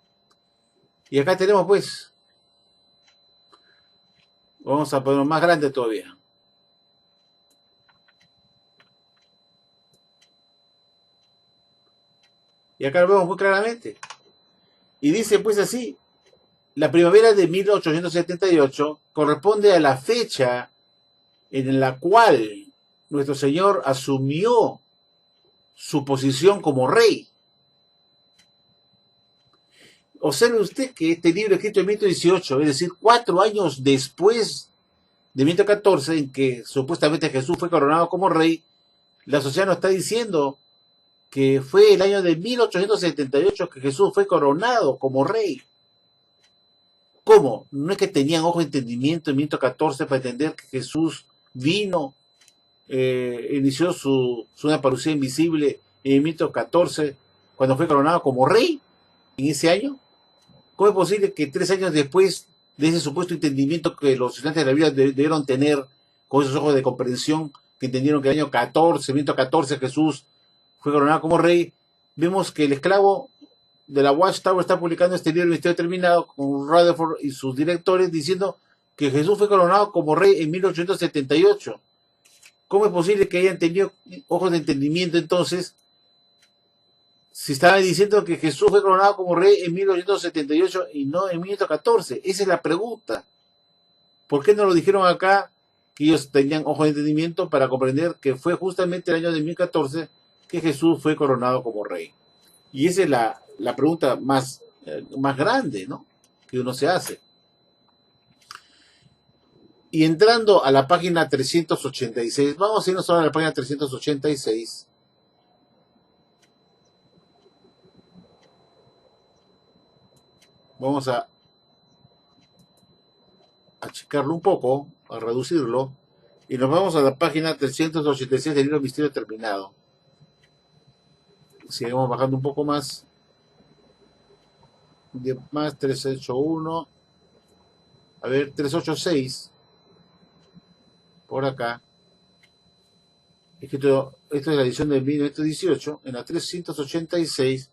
Y acá tenemos, pues, vamos a ponerlo más grande todavía. Y acá lo vemos muy claramente. Y dice, pues así, la primavera de 1878 corresponde a la fecha en la cual nuestro Señor asumió su posición como rey. Observe usted que este libro escrito en 1818, es decir, 4 años después de 1814, en que supuestamente Jesús fue coronado como rey, la sociedad nos está diciendo que fue el año de 1878 que Jesús fue coronado como rey. ¿Cómo? No es que tenían ojo de entendimiento en 1814 para entender que Jesús vino, inició una parucía invisible en 1814 cuando fue coronado como rey en ese año. ¿Cómo es posible que 3 años después de ese supuesto entendimiento que los estudiantes de la Biblia debieron tener con esos ojos de comprensión, que entendieron que el año 14, 1814, Jesús fue coronado como rey, vemos que el esclavo de la Watchtower está publicando este libro, El Misterio Terminado, con Rutherford y sus directores, diciendo que Jesús fue coronado como rey en 1878. ¿Cómo es posible que hayan tenido ojos de entendimiento entonces, si estaban diciendo que Jesús fue coronado como rey en 1878 y no en 1814? Esa es la pregunta. ¿Por qué no lo dijeron acá, que ellos tenían ojos de entendimiento para comprender que fue justamente el año de 1014 que Jesús fue coronado como rey? Y esa es la pregunta más grande, ¿no?, que uno se hace. Y entrando a la página 386, vamos a irnos ahora a la página 386. Vamos a achicarlo un poco, a reducirlo, y nos vamos a la página 386 del libro Misterio Terminado. Seguimos bajando un poco más. Más 381. A ver, 386. Por acá. Esto es la edición de 1918. En la 386,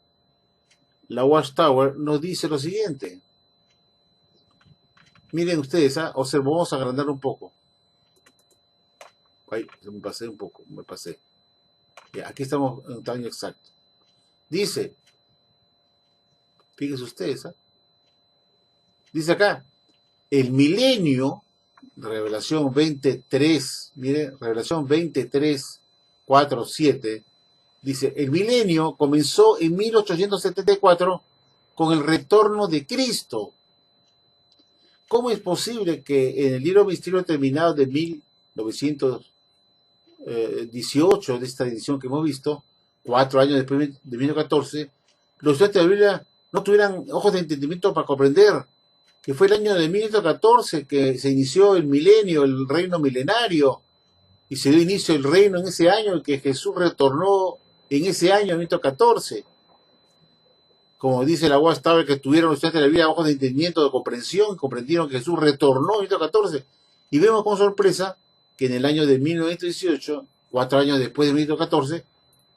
la Watchtower nos dice lo siguiente. Miren ustedes, observamos, a agrandar un poco. Ay, me pasé un poco, me pasé. Ya, aquí estamos en un año exacto. Dice, fíjense ustedes, ¿eh? Dice acá, el milenio, Revelación 23, mire, Revelación 23, 4, 7, dice, el milenio comenzó en 1874 con el retorno de Cristo. ¿Cómo es posible que en el libro Misterio Terminado de 1918, de esta edición que hemos visto, 4 años después de 1914, los estudiantes de la Biblia no tuvieran ojos de entendimiento para comprender que fue el año de 1914 que se inició el milenio, el reino milenario, y se dio inicio el reino en ese año, y que Jesús retornó en ese año, en 1914? Como dice la Watchtower, que tuvieron los estudiantes de la Biblia ojos de entendimiento, de comprensión, y comprendieron que Jesús retornó en 1914. Y vemos con sorpresa que en el año de 1918, 4 años después de 1914,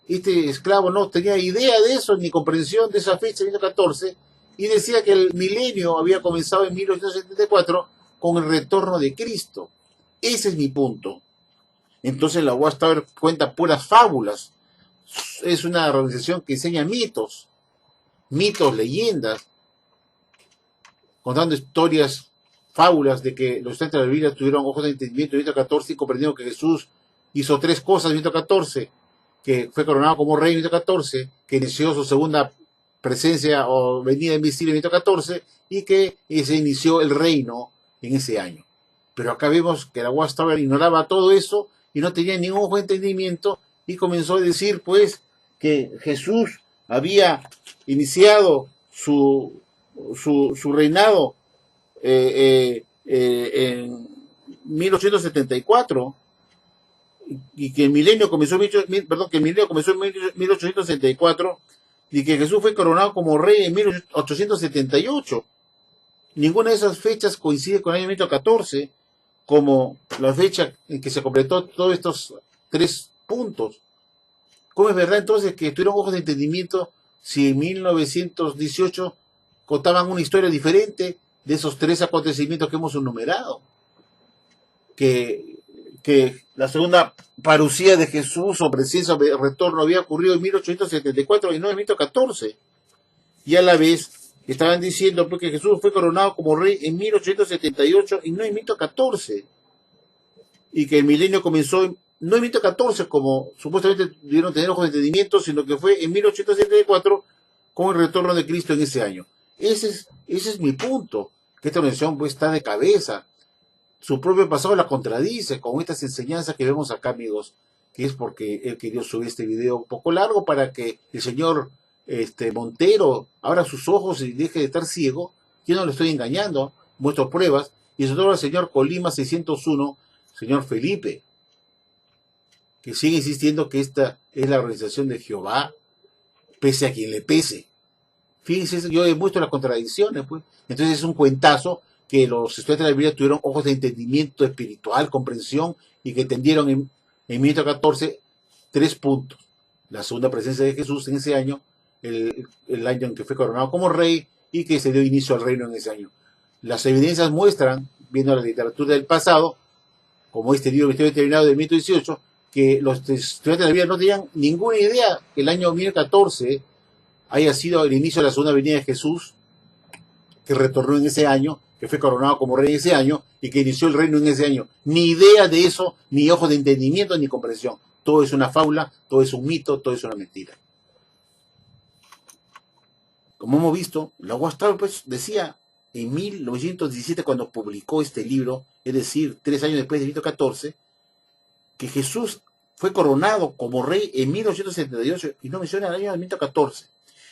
este esclavo no tenía idea de eso, ni comprensión de esa fecha de 1914, y decía que el milenio había comenzado en 1874 con el retorno de Cristo. Ese es mi punto. Entonces la Watchtower cuenta puras fábulas. Es una organización que enseña mitos, leyendas, contando historias, fábulas de que los estudiantes de la Biblia tuvieron ojos de entendimiento en 1914 y comprendieron que Jesús hizo 3 cosas en 1914, que fue coronado como rey en 1914, que inició su segunda presencia o venida invisible en 1914 y que se inició el reino en ese año. Pero acá vemos que la Watchtower ignoraba todo eso y no tenía ningún ojo de entendimiento y comenzó a decir pues que Jesús había iniciado su reinado en 1874 y que el milenio comenzó en 1864 y que Jesús fue coronado como rey en 1878. Ninguna de esas fechas coincide con el año 1914 como la fecha en que se completó todos estos 3 puntos. ¿Cómo es verdad entonces que tuvieron ojos de entendimiento si en 1918 contaban una historia diferente de esos 3 acontecimientos que hemos enumerado? Que la segunda parucía de Jesús o presencia o retorno había ocurrido en 1874 y no en 1914. Y a la vez estaban diciendo pues, que Jesús fue coronado como rey en 1878 y no en 1914. Y que el milenio comenzó no en 1914, como supuestamente debieron tener ojos de entendimiento, sino que fue en 1874 con el retorno de Cristo en ese año. Ese es mi punto, que esta organización pues está de cabeza. Su propio pasado la contradice con estas enseñanzas que vemos acá, amigos, que es porque él quería subir este video un poco largo para que el señor Montero abra sus ojos y deje de estar ciego. Yo no le estoy engañando, muestro pruebas, y sobre todo al señor Colima 601, señor Felipe, que sigue insistiendo que esta es la organización de Jehová, pese a quien le pese. Fíjense, yo demuestro las contradicciones, pues. Entonces es un cuentazo que los estudiantes de la Biblia tuvieron ojos de entendimiento espiritual, comprensión, y que entendieron en 1914 3 puntos. La segunda presencia de Jesús en ese año, el año en que fue coronado como rey, y que se dio inicio al reino en ese año. Las evidencias muestran, viendo la literatura del pasado, como este libro Misterio Terminado de 1918, que los estudiantes de la Biblia no tenían ninguna idea que el año 1914 haya sido el inicio de la segunda venida de Jesús, que retornó en ese año, que fue coronado como rey en ese año y que inició el reino en ese año. Ni idea de eso, ni ojos de entendimiento, ni comprensión. Todo es una fábula, todo es un mito, todo es una mentira. Como hemos visto, la Watchtower pues decía en 1917 cuando publicó este libro, es decir, 3 años después de 1914, que Jesús fue coronado como rey en 1878 y no menciona el año de 1914.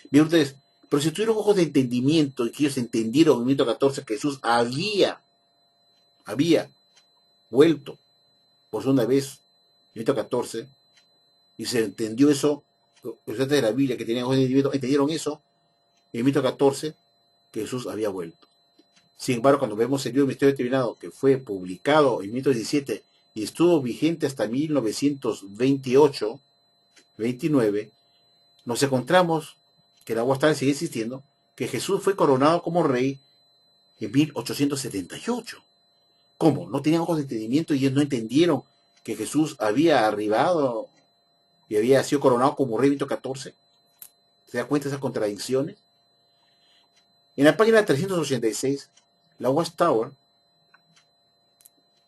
Miren ustedes, pero si tuvieron ojos de entendimiento y que ellos entendieron en 1914 que Jesús había vuelto por segunda vez en 1914 y se entendió eso, los estudiantes de la Biblia que tenían ojos de entendimiento entendieron eso en 1914 que Jesús había vuelto. Sin embargo, cuando vemos el libro Misterio Terminado que fue publicado en 1917 y estuvo vigente hasta 1928-29, nos encontramos que la Watchtower sigue insistiendo que Jesús fue coronado como rey en 1878. ¿Cómo? ¿No tenían ojos de entendimiento y ellos no entendieron que Jesús había arribado y había sido coronado como rey Benito XIV? ¿Se da cuenta de esas contradicciones? En la página 386, la Watchtower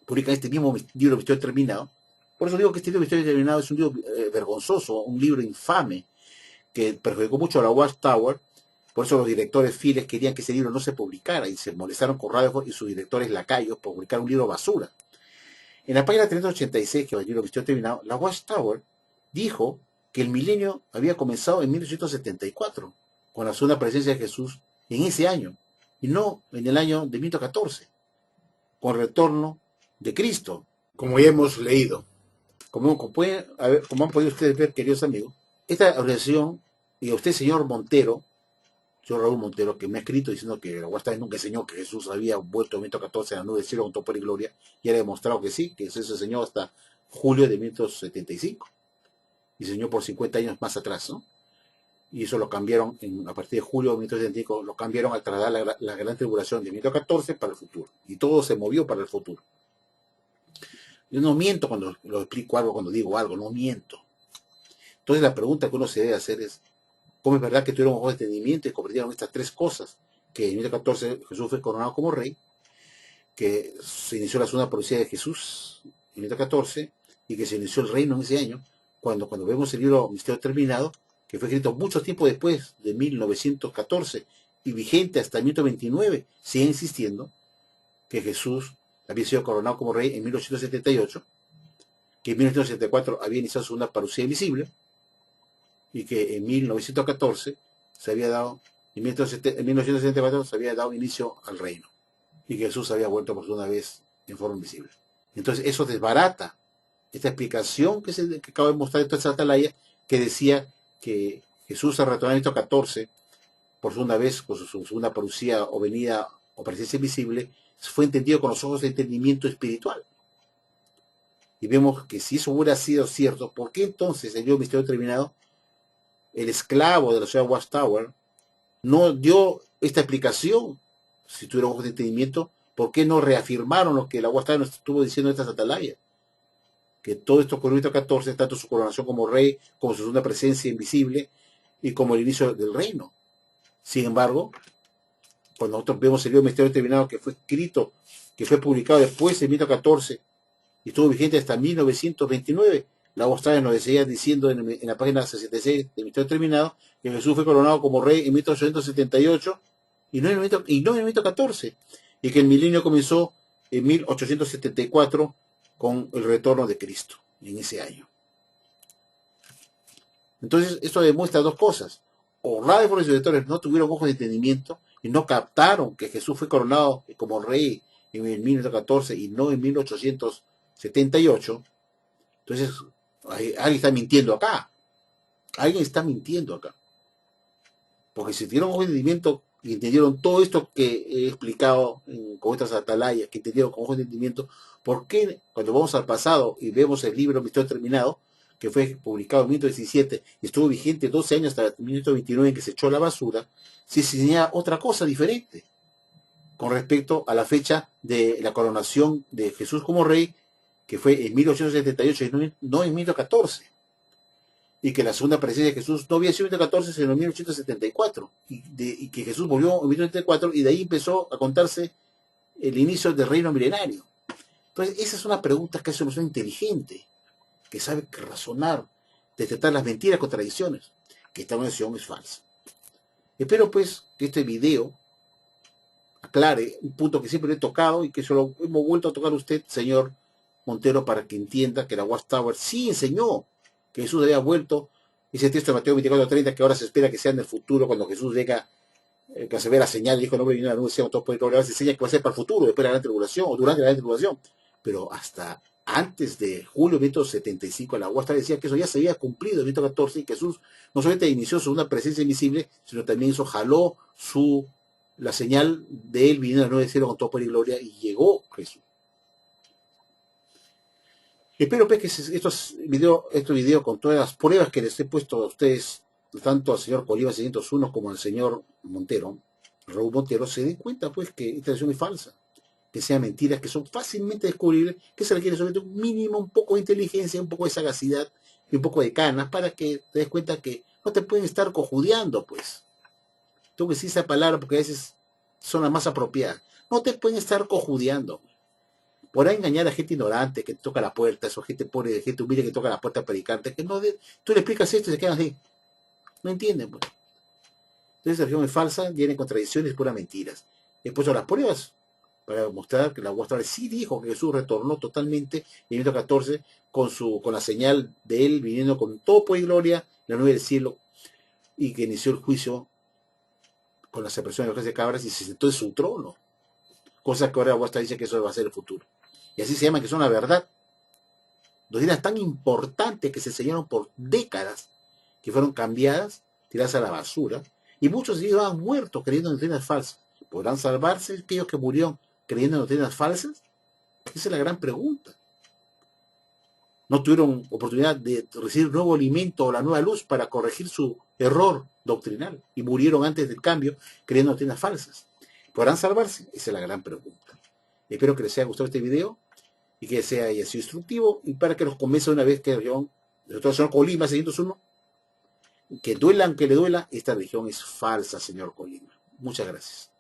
publica este mismo libro, Misterio Terminado. Por eso digo que este libro, Misterio Terminado, es un libro vergonzoso, un libro infame, que perjudicó mucho a la Watchtower. Por eso los directores fieles querían que ese libro no se publicara y se molestaron con Rutherford y sus directores lacayos por publicar un libro basura. En la página 386, que es el libro Misterio Terminado, la Watchtower dijo que el milenio había comenzado en 1874, con la segunda presencia de Jesús en ese año, y no en el año de 1914, con el retorno de Cristo, como ya hemos leído. Como han podido ustedes ver, queridos amigos, esta organización, y a usted, señor Montero, señor Raúl Montero, que me ha escrito diciendo que la Watchtower nunca enseñó que Jesús había vuelto en 1914 a la nube del cielo con todo poder y gloria, y ha demostrado que sí, que eso se enseñó hasta julio de 1975, y se enseñó por 50 años más atrás, ¿no? Y eso lo cambiaron a partir de julio de 1975, lo cambiaron al trasladar la gran tribulación de 1914 para el futuro, y todo se movió para el futuro. Yo no miento cuando lo explico algo, cuando digo algo, no miento. Entonces la pregunta que uno se debe hacer es, ¿cómo es verdad que tuvieron ojos de entendimiento y comprendieron estas tres cosas? Que en 1914 Jesús fue coronado como rey, que se inició la segunda profecía de Jesús en 1914 y que se inició el reino en ese año, cuando vemos el libro Misterio Terminado, que fue escrito mucho tiempo después de 1914 y vigente hasta 1929, sigue insistiendo que Jesús había sido coronado como rey en 1878, que en 1974 había iniciado su segunda parucía invisible, y que en 1914 se había dado, en 1974 se había dado inicio al reino, y que Jesús había vuelto por segunda vez en forma invisible. Entonces eso desbarata esta explicación que acabo de mostrar de toda esa atalaya, que decía que Jesús se retornó en 1914 por segunda vez, con su segunda parucía o venida o presencia invisible, fue entendido con los ojos de entendimiento espiritual. Y vemos que si eso hubiera sido cierto, ¿por qué entonces el libro Misterio Terminado, el esclavo de la ciudad Watchtower, no dio esta explicación? Si tuvieron ojos de entendimiento, ¿por qué no reafirmaron lo que la Watchtower nos estuvo diciendo en estas atalayas? Que todo esto ocurrió en 1914, tanto su coronación como rey, como su segunda presencia invisible y como el inicio del reino. Sin embargo, cuando nosotros vemos el libro Misterio Terminado, que fue escrito, que fue publicado después de 1914 y estuvo vigente hasta 1929, la Watchtower nos decía diciendo en la página 66 de Misterio Terminado que Jesús fue coronado como rey en 1878 y no en 1914, y que el milenio comenzó en 1874 con el retorno de Cristo en ese año. Entonces, esto demuestra dos cosas. O Rutherford y sus lectores no tuvieron ojos de entendimiento y no captaron que Jesús fue coronado como rey en 1914 y no en 1878. Entonces, alguien está mintiendo acá. Alguien está mintiendo acá. Porque si tuvieron ojos de entendimiento y entendieron todo esto que he explicado con estas atalayas, que entendieron con ojos de entendimiento, ¿por qué cuando vamos al pasado y vemos el libro Misterio Terminado, que fue publicado en 1917 y estuvo vigente 12 años hasta 1929 en que se echó a la basura, se enseñaba otra cosa diferente con respecto a la fecha de la coronación de Jesús como rey, que fue en 1878 y no en 1914? Y que la segunda presencia de Jesús no había sido en 1914, sino en 1874, y que Jesús volvió en 1974, y de ahí empezó a contarse el inicio del reino milenario. Entonces, esa es una pregunta que hace una persona inteligente, que sabe razonar, detectar las mentiras, contradicciones, que esta organización es falsa. Espero pues que este video aclare un punto que siempre he tocado y que se lo hemos vuelto a tocar a usted, señor Montero, para que entienda que la Watchtower sí enseñó que Jesús había vuelto. Ese texto de Mateo 24:30, que ahora se espera que sea en el futuro, cuando Jesús venga, que se ve la señal, dijo, no me vino la nube, todo por el se enseña que va a ser para el futuro, después de la gran tribulación, o durante la gran tribulación. Pero hasta antes de julio de 1975, la Watchtower decía que eso ya se había cumplido en 1914, y que Jesús no solamente inició su una presencia invisible, sino también eso jaló la señal de él viniendo a la nube de cielo con todo poder y gloria, y llegó Jesús. Espero pues que estos videos con todas las pruebas que les he puesto a ustedes, tanto al señor Colima 601 como al señor Montero, Raúl Montero, se den cuenta pues que esta versión es falsa. que sean mentiras, que son fácilmente descubribles, que se requiere sobre todo un mínimo, un poco de inteligencia, un poco de sagacidad y un poco de canas para que te des cuenta que no te pueden estar cojudeando, pues. Tengo que decir esa palabra porque a veces son las más apropiadas. No te pueden estar cojudeando. Por ahí engañar a gente ignorante que te toca la puerta, eso gente pobre, gente humilde que toca la puerta predicante, que no tú le explicas esto y se quedan así. No entienden, pues. Entonces la religión es falsa, tiene contradicciones, puras mentiras. Después son las pruebas para mostrar que la apóstol sí dijo que Jesús retornó totalmente en el 14 con la señal de él viniendo con topo y gloria en la nube del cielo y que inició el juicio con la separación de los de cabras y se sentó en su trono. Cosa que ahora Wasta dice que eso va a ser el futuro. Y así se llama que son la verdad. Doctrinas tan importantes que se enseñaron por décadas, que fueron cambiadas, tiradas a la basura, y muchos de ellos han muerto creyendo en doctrinas falsas. ¿Podrán salvarse aquellos que murieron creyendo en doctrinas falsas? Esa es la gran pregunta. No tuvieron oportunidad de recibir nuevo alimento o la nueva luz para corregir su error doctrinal y murieron antes del cambio creyendo en doctrinas falsas. ¿Podrán salvarse? Esa es la gran pregunta. Espero que les haya gustado este video y que haya sido instructivo y para que los convenza una vez que la religión, el señor Colima 601, que duela aunque le duela, esta religión es falsa, señor Colima. Muchas gracias.